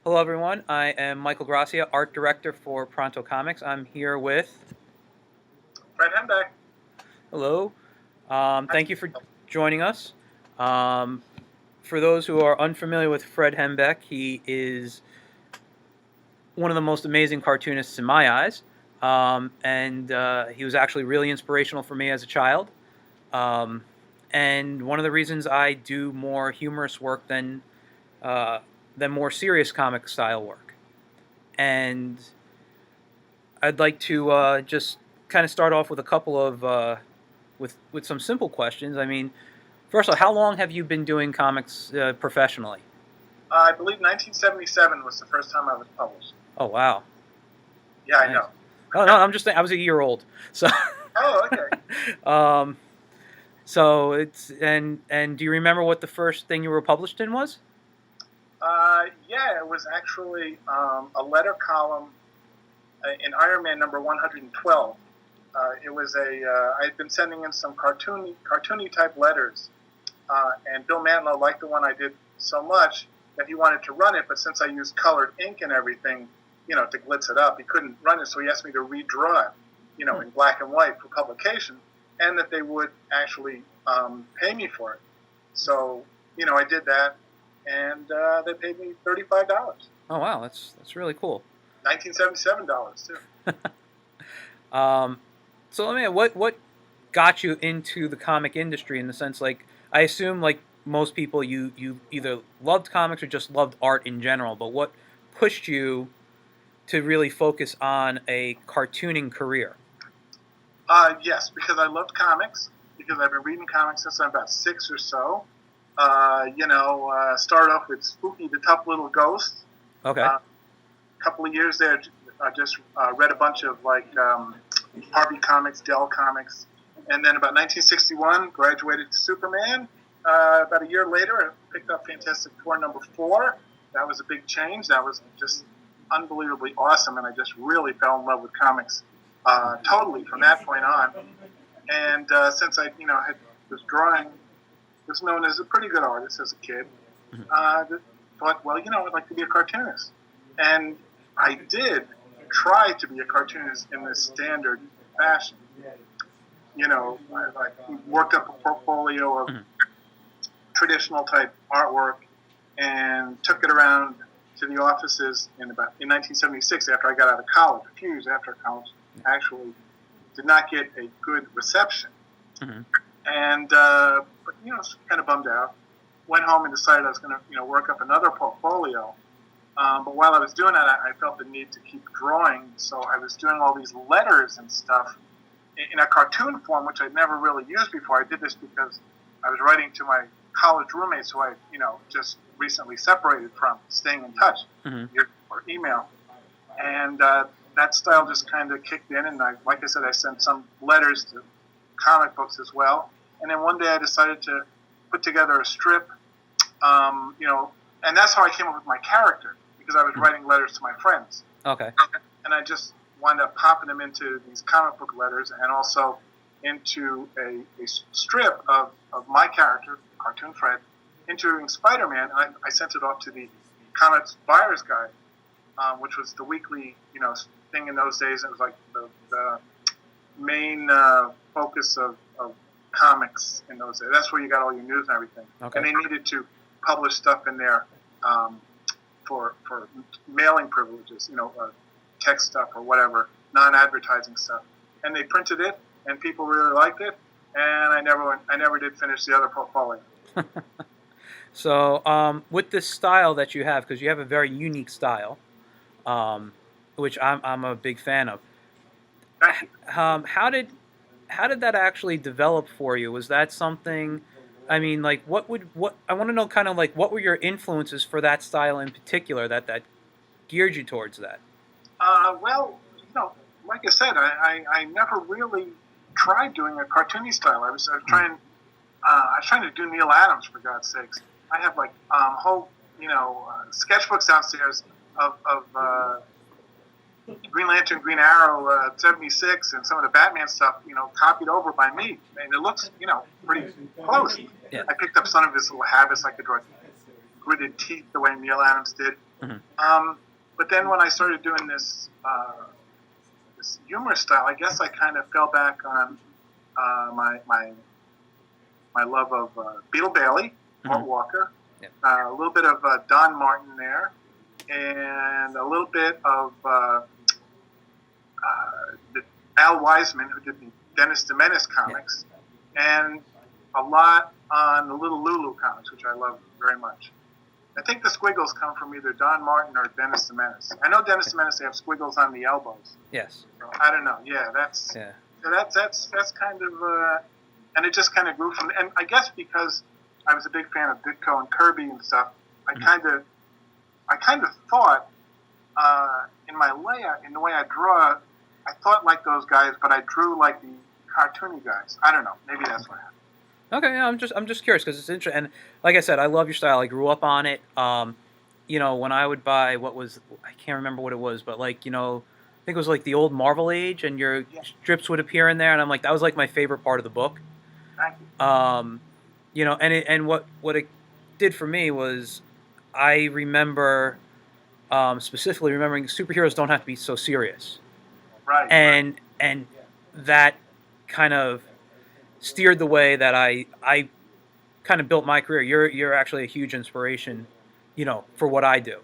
Hello, everyone. I am Michael Grassia, art director for Pronto Comics. I'm here with. Fred Hembeck. Hello. Thank you for joining us. Um, for those who are unfamiliar with Fred Hembeck, he is one of the most amazing cartoonists in my eyes. And he was actually really inspirational for me as a child. Um, and one of the reasons I do more humorous work uh, than more serious comic style work. And I'd like to just kind of start off with a couple of with some simple questions. I mean, first of all, how long have you been doing comics professionally? I believe 1977 was the first time I was published. Oh wow, Yeah, I nice. know. Oh no, I'm just I was a year old, so Oh, okay. um, so it's and do you remember what the first thing you were published in was? Yeah, it was actually a letter column in Iron Man number 112. It was I had been sending in some cartoony type letters, and Bill Mantlo liked the one I did so much that he wanted to run it. But since I used colored ink and everything, to glitz it up, he couldn't run it. So he asked me to redraw it, in black and white for publication, and that they would actually pay me for it. So, I did that, and they paid me $35. Oh wow, that's really cool. $1977 too. Um, so let me what got you into the comic industry in the sense like I assume like most people you either loved comics or just loved art in general, but what pushed you to really focus on a cartooning career? Yes, because I loved comics, because I've been reading comics since I'm about six or so. Started off with Spooky the Tough Little Ghost. Okay. A couple of years there, I just read a bunch of Harvey Comics, Dell Comics, and then about 1961, graduated to Superman. About a year later, I picked up Fantastic Four #4. That was a big change. That was just unbelievably awesome, and I just really fell in love with comics totally from that point on. And since I, was drawing, was known as a pretty good artist as a kid, thought, well, I'd like to be a cartoonist. And I did try to be a cartoonist in this standard fashion. I worked up a portfolio of traditional type artwork and took it around to the offices in 1976 after I got out of college. A few years after college, actually did not get a good reception, and but kind of bummed out. Went home and decided I was going to work up another portfolio. But while I was doing that, I felt the need to keep drawing, so I was doing all these letters and stuff in a cartoon form, which I'd never really used before. I did this because I was writing to my college roommates who I, just recently separated from, staying in touch or email. And that style just kind of kicked in, and like I said, I sent some letters to comic books as well. And then one day I decided to put together a strip, and that's how I came up with my character, because I was writing letters to my friends. Okay. And I just wound up popping them into these comic book letters and also into a strip of my character, Cartoon Fred, interviewing Spider-Man. And I sent it off to the Comics Buyer's Guide, which was the weekly, thing in those days. It was like the main focus of comics in those days. That's where you got all your news and everything. Okay. And they needed to publish stuff in there for mailing privileges, text stuff or whatever, non-advertising stuff. And they printed it, and people really liked it. And I never did finish the other portfolio. So with this style that you have, because you have a very unique style, which I'm a big fan of. How did that actually develop for you? Was that something? I mean, like, what I want to know, kind of like, what were your influences for that style in particular that geared you towards that? Well, like I said, I never really tried doing a cartoony style. I was trying to do Neil Adams, for God's sakes. I have whole sketchbooks downstairs of Green Lantern, Green Arrow, 76, and some of the Batman stuff, copied over by me. And it looks, pretty close. Yeah. I picked up some of his little habits. I could draw gritted teeth the way Neil Adams did. But then when I started doing this this humor style, I guess I kind of fell back on my love of Beetle Bailey, Mort Walker, a little bit of Don Martin there, and a little bit of Al Wiseman, who did the Dennis the Menace comics, and a lot on the Little Lulu comics, which I love very much. I think the squiggles come from either Don Martin or Dennis the Menace. I know Dennis the Menace, they have squiggles on the elbows. Yes. So, I don't know. Yeah, that's kind of, and it just kind of grew from. And I guess because I was a big fan of Ditko and Kirby and stuff, I kind of thought in my layout, in the way I draw, I thought like those guys, but I drew like the cartoony guys. I don't know. Maybe that's what happened. Okay, yeah, I'm just curious because it's interesting, and like I said, I love your style. I grew up on it. You know, when I would buy I can't remember what it was, but like, you know, I think it was like the old Marvel Age, and your strips would appear in there, and I'm like, that was like my favorite part of the book. Thank you. You know, and what it did for me was, I remember specifically remembering superheroes don't have to be so serious, Right. and that kind of steered the way that I kind of built my career. You're actually a huge inspiration, you know, for what I do.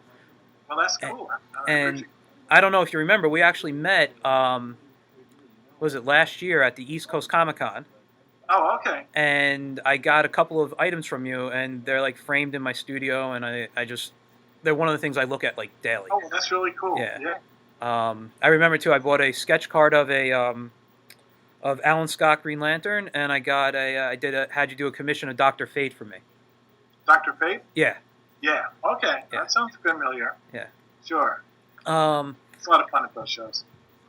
Well, that's cool. And I don't know if you remember, we actually met. Was it last year at the East Coast Comic Con? Oh, okay. And I got a couple of items from you, and they're like framed in my studio, and I just they're one of the things I look at like daily. Oh, that's really cool. Yeah. I remember too. I bought a sketch card of of Alan Scott Green Lantern, and I got had you do a commission of Dr. Fate for me. Dr. Fate? Yeah. Yeah. Okay. Yeah. That sounds familiar. Yeah. Sure. It's a lot of fun at those shows.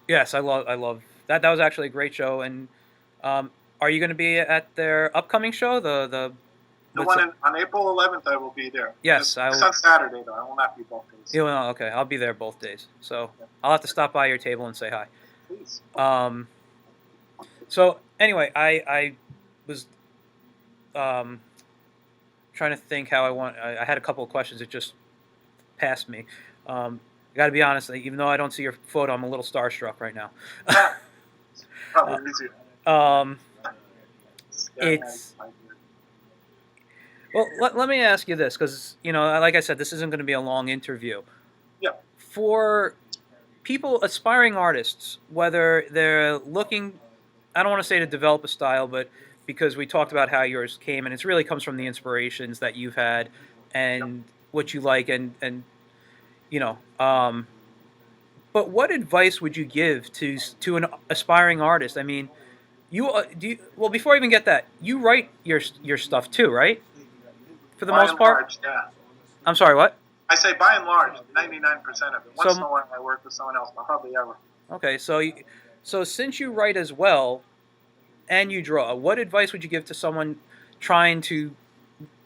Yes, I love that. That was actually a great show. And are you going to be at their upcoming show? The one on April 11th, I will be there. Yes, it's on Saturday though. I will not be both days. You know, okay, I'll be there both days. So I'll have to stop by your table and say hi. Please. So anyway, I was trying to think how I had a couple of questions that just passed me. I got to be honest, even though I don't see your photo, I'm a little starstruck right now. Probably easier. It's well. Let me ask you this, because you know, like I said, this isn't going to be a long interview. Yeah. For people, aspiring artists, whether they're looking, I don't want to say to develop a style, but because we talked about how yours came, and it really comes from the inspirations that you've had and what you like, and you know. But what advice would you give to an aspiring artist? I mean, well, before I even get that, you write your stuff too, right? For the most part? Large, yeah. I'm sorry, what? I say by and large, 99% of it. Once in a while I work with someone else, but hardly ever. Okay, so since you write as well and you draw, what advice would you give to someone trying to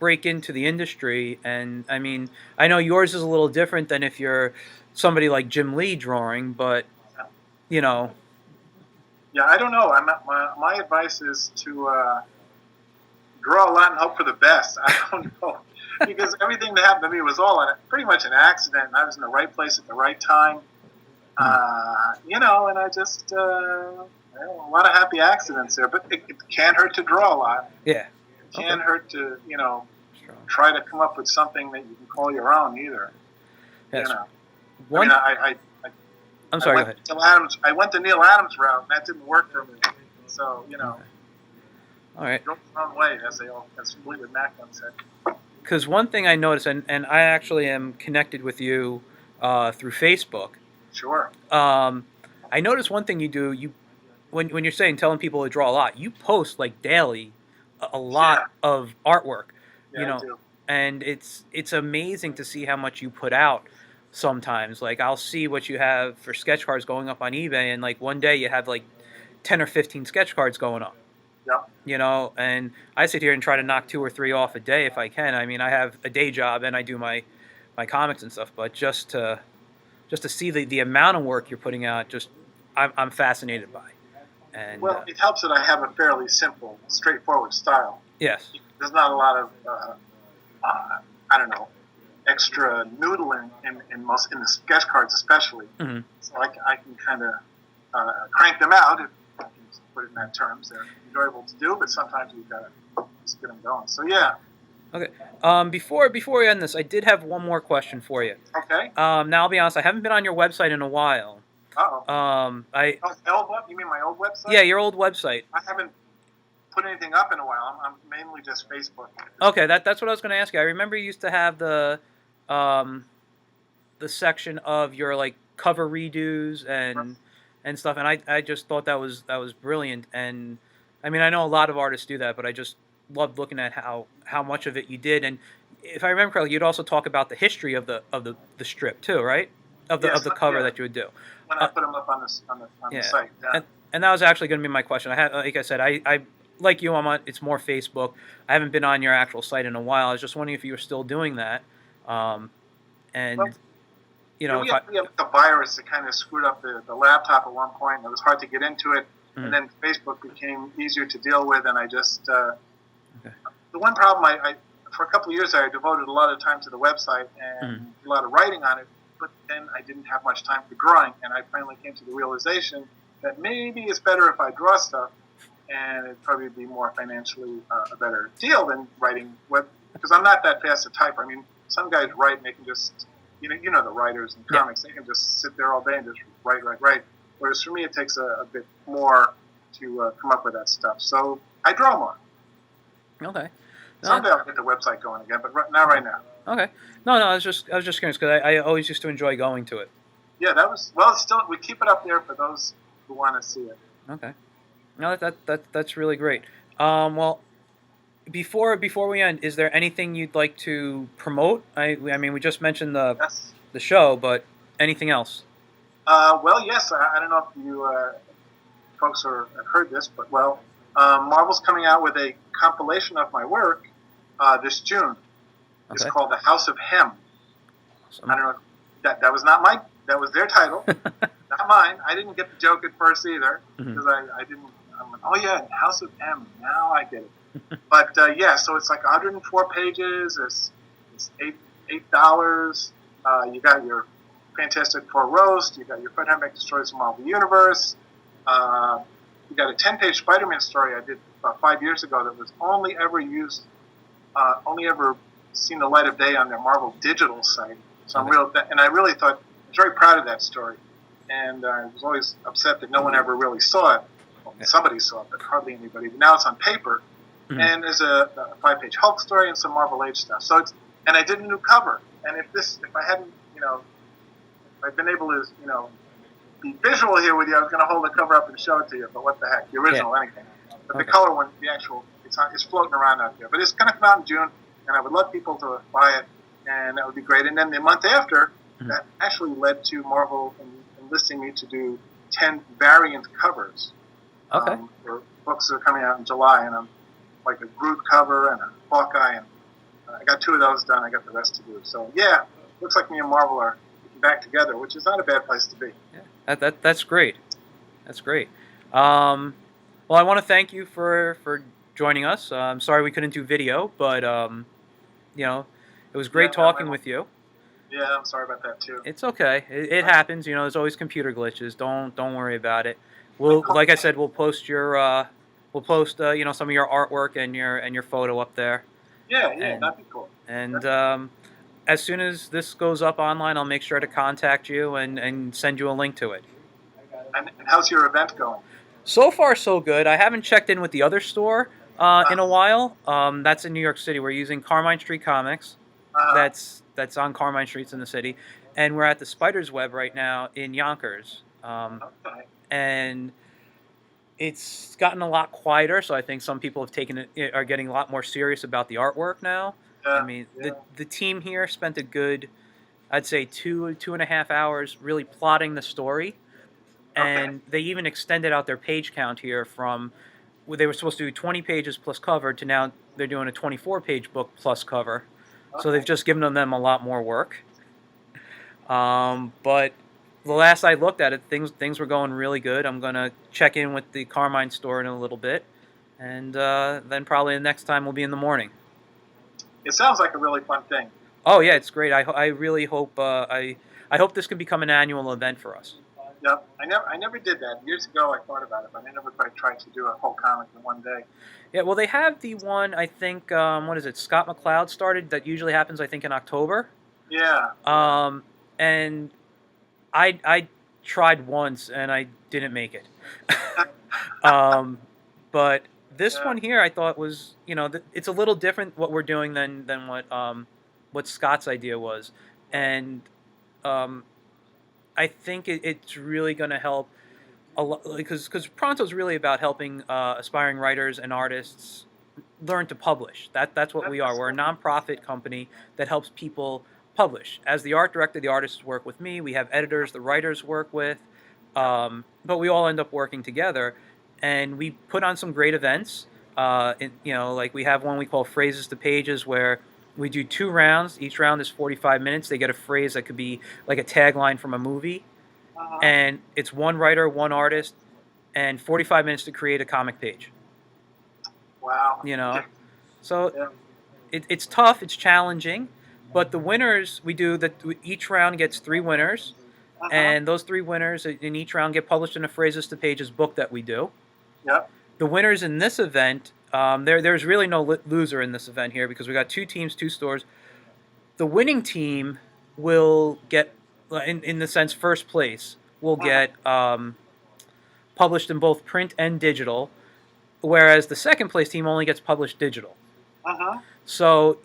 break into the industry? And I mean, I know yours is a little different than if you're somebody like Jim Lee drawing, but you know. Yeah, I don't know. My advice is to draw a lot and hope for the best. I don't know. Because everything that happened to me was all pretty much an accident, and I was in the right place at the right time. You know, and I just, a lot of happy accidents there, but it can't hurt to draw a lot. Yeah. It can't hurt to, you know, try to come up with something that you can call your own either. Yes. You know. I'm sorry, go ahead. I went the Neil Adams route, and that didn't work for me. So, you know. Okay. All right. Go the wrong way, as Fleetwood Mac once said. Because one thing I noticed, and I actually am connected with you through Facebook. Sure. I noticed one thing you do. When you're telling people to draw a lot, you post like daily a lot of artwork. Yeah, you know, I do. And it's amazing to see how much you put out. Sometimes, like I'll see what you have for sketch cards going up on eBay, and like one day you have like 10 or 15 sketch cards going up. Yeah. You know, and I sit here and try to knock 2 or 3 off a day if I can. I mean, I have a day job and I do my comics and stuff, but just to see the amount of work you're putting out, I'm fascinated by. And well, it helps that I have a fairly simple, straightforward style. Yes. There's not a lot of I don't know, extra noodling in the sketch cards especially. Mm-hmm. So I can kind of crank them out, if I can put it in that terms. They're enjoyable to do, but sometimes you've got to just get them going. So yeah. Okay. Before we end this, I did have one more question for you. Okay. Now I'll be honest, I haven't been on your website in a while. Uh-oh. You mean my old website? Yeah, your old website. I haven't put anything up in a while. I'm mainly just Facebook. Okay, that's what I was going to ask you. I remember you used to have the section of your like cover redos and stuff, and I just thought that was brilliant. And I mean, I know a lot of artists do that, but I just loved looking at how much of it you did. And if I remember correctly, you'd also talk about the history of the strip too, right? Of the cover that you would do. When I put them up on the site. Yeah. And that was actually going to be my question. I had, like I said, I like you. It's more Facebook. I haven't been on your actual site in a while. I was just wondering if you were still doing that. And well, you know, we had the virus that kind of screwed up the laptop at one point, and it was hard to get into it. And then Facebook became easier to deal with, and I just the one problem I for a couple of years I devoted a lot of time to the website and a lot of writing on it, but then I didn't have much time for drawing, and I finally came to the realization that maybe it's better if I draw stuff, and it'd probably be more financially a better deal than writing web, because I'm not that fast a typer. I mean, some guys write and they can just, you know the writers in comics, they can just sit there all day and just write. Whereas for me, it takes a bit more to come up with that stuff. So I draw more. Okay. Someday I'll get the website going again, but not right now. Okay. No, I was just curious because I always used to enjoy going to it. Yeah, still we keep it up there for those who want to see it. Okay. No, that's really great. Well, before we end, is there anything you'd like to promote? I mean, we just mentioned the show, but anything else? Well, yes. I don't know if you folks have heard this, but Marvel's coming out with a compilation of my work this June. It's called The House of Hem. Awesome. I don't know. That was not that was their title, not mine. I didn't get the joke at first either because I didn't. I'm like, oh yeah, House of M. Now I get it. But yeah, so it's like 104 pages. It's $8. You got your Fantastic Four roast. You got your Fred Hembeck Destroys the Marvel Universe. You got a 10-page Spider-Man story I did about 5 years ago that was only ever seen the light of day on their Marvel digital site. So I really thought, I was very proud of that story. And I was always upset that no one ever really saw it. Well, somebody saw it, but hardly anybody. But now it's on paper. And there's a 5-page Hulk story and some Marvel Age stuff. So and I did a new cover. And if I hadn't, if I'd been able to, be visual here with you, I was going to hold the cover up and show it to you. But what the heck, the original anything. But the color one, the actual, it's floating around out there. But it's going to come out in June, and I would love people to buy it, and that would be great. And then the month after, that actually led to Marvel enlisting me to do 10 variant covers. Okay. For books that are coming out in July, and I'm like a Groot cover and a Hawkeye, and I got 2 of those done. I got the rest to do. So yeah, looks like me and Marvel are back together, which is not a bad place to be. Yeah, that's great. That's great. Well, I want to thank you for joining us. I'm sorry we couldn't do video, but it was great talking with you. Yeah, I'm sorry about that too. It's okay. It happens. There's always computer glitches. Don't worry about it. Like I said, we'll post your some of your artwork and your photo up there. Yeah, that'd be cool. And as soon as this goes up online, I'll make sure to contact you and send you a link to it. And how's your event going? So far, so good. I haven't checked in with the other store in a while. That's in New York City. We're using Carmine Street Comics. That's on Carmine Streets in the city. And we're at the Spider's Web right now in Yonkers. And it's gotten a lot quieter, so I think some people are getting a lot more serious about the artwork now. I mean, the team here spent a good, I'd say 2.5 hours really plotting the story. And they even extended out their page count here from, they were supposed to do 20 pages plus cover to now they're doing a 24-page book plus cover. So they've just given them a lot more work. But the last I looked at it, things were going really good. I'm going to check in with the Carmine store in a little bit. And then probably the next time will be in the morning. It sounds like a really fun thing. Oh yeah, it's great. I really hope I hope this can become an annual event for us. Yep. I never did that. Years ago, I thought about it, but I never quite tried to do a whole comic in one day. Yeah, well, they have the one, I think, what is it? Scott McCloud started. That usually happens, I think, in October. Yeah. And I tried once and I didn't make it. But this Yeah. one here, I thought was, it's a little different what we're doing than what Scott's idea was, and I think it's really going to help a lot because Pronto's really about helping aspiring writers and artists learn to publish. That's what we are. We're a nonprofit company that helps people publish. As the art director, the artists work with me. We have editors, the writers work with, but we all end up working together, and we put on some great events. Like we have one we call Phrases to Pages, where we do 2 rounds. Each round is 45 minutes. They get a phrase that could be like a tagline from a movie, and it's one writer, one artist, and 45 minutes to create a comic page. Wow. So Yeah. it's tough, it's challenging, but the winners we do that. Each round gets 3 winners, and those 3 winners in each round get published in a Phrases to Pages book that we do. Yep. The winners in this event, there's really no loser in this event here because we got 2 teams, 2 stores. The winning team will get, in the sense, first place will get published in both print and digital, whereas the second place team only gets published digital. So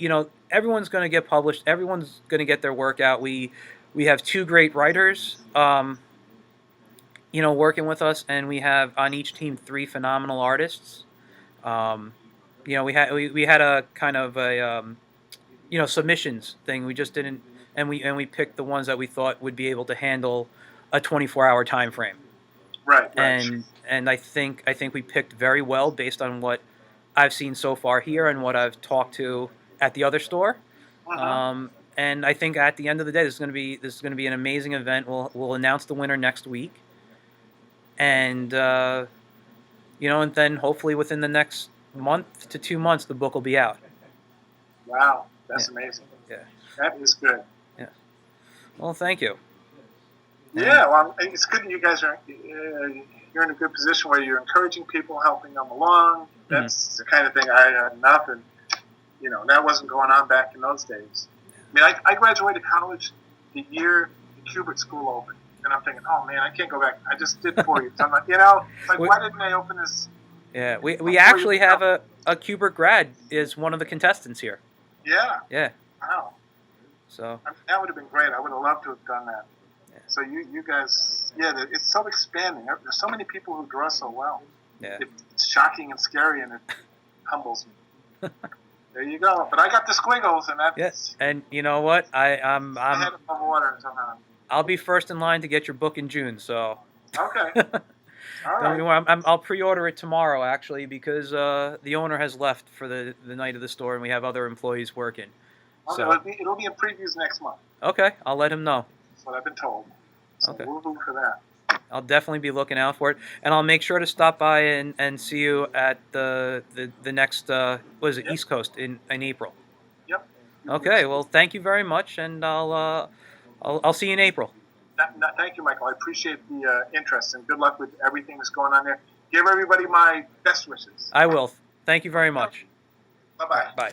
everyone's going to get published. Everyone's going to get their work out. We have 2 great writers, working with us, and we have on each team 3 phenomenal artists. We had a kind of a submissions thing. We just didn't, and we picked the ones that we thought would be able to handle a 24-hour time frame. Right. And I think we picked very well based on what I've seen so far here and what I've talked to at the other store. And I think at the end of the day, this is going to be an amazing event. We'll announce the winner next week, and and then hopefully within the next month to 2 months, the book will be out. Wow, that's amazing. Yeah, that is good. Yeah. Well, thank you. Yeah, well, it's good that you guys are. You're in a good position where you're encouraging people, helping them along. That's the kind of thing I had nothing. That wasn't going on back in those days. I mean, I graduated college the year the Kubert School opened, and I'm thinking, oh man, I can't go back. I just did 4 years. I'm like, why didn't they open this? Yeah, we actually have a Kubert grad is one of the contestants here. Yeah. Yeah. Wow. So. That would have been great. I would have loved to have done that. Yeah. So you guys, it's so expanding. There's so many people who draw so well. Yeah. It's shocking and scary, and it humbles me. There you go. But I got the squiggles, and that's. Yes. And you know what? I'm head above water somehow. I'll be first in line to get your book in June. So. Okay. All right. I'll pre-order it tomorrow, actually, because the owner has left for the night of the store, and we have other employees working. Okay, So. It'll be in previews next month. Okay, I'll let him know. That's what I've been told. So Okay. we'll look for that. I'll definitely be looking out for it, and I'll make sure to stop by and see you at the next East Coast in April. Yep. Okay, well, thank you very much, and I'll see you in April. Thank you, Michael. I appreciate the interest, and good luck with everything that's going on there. Give everybody my best wishes. I will. Thank you very much. Bye-bye. Bye.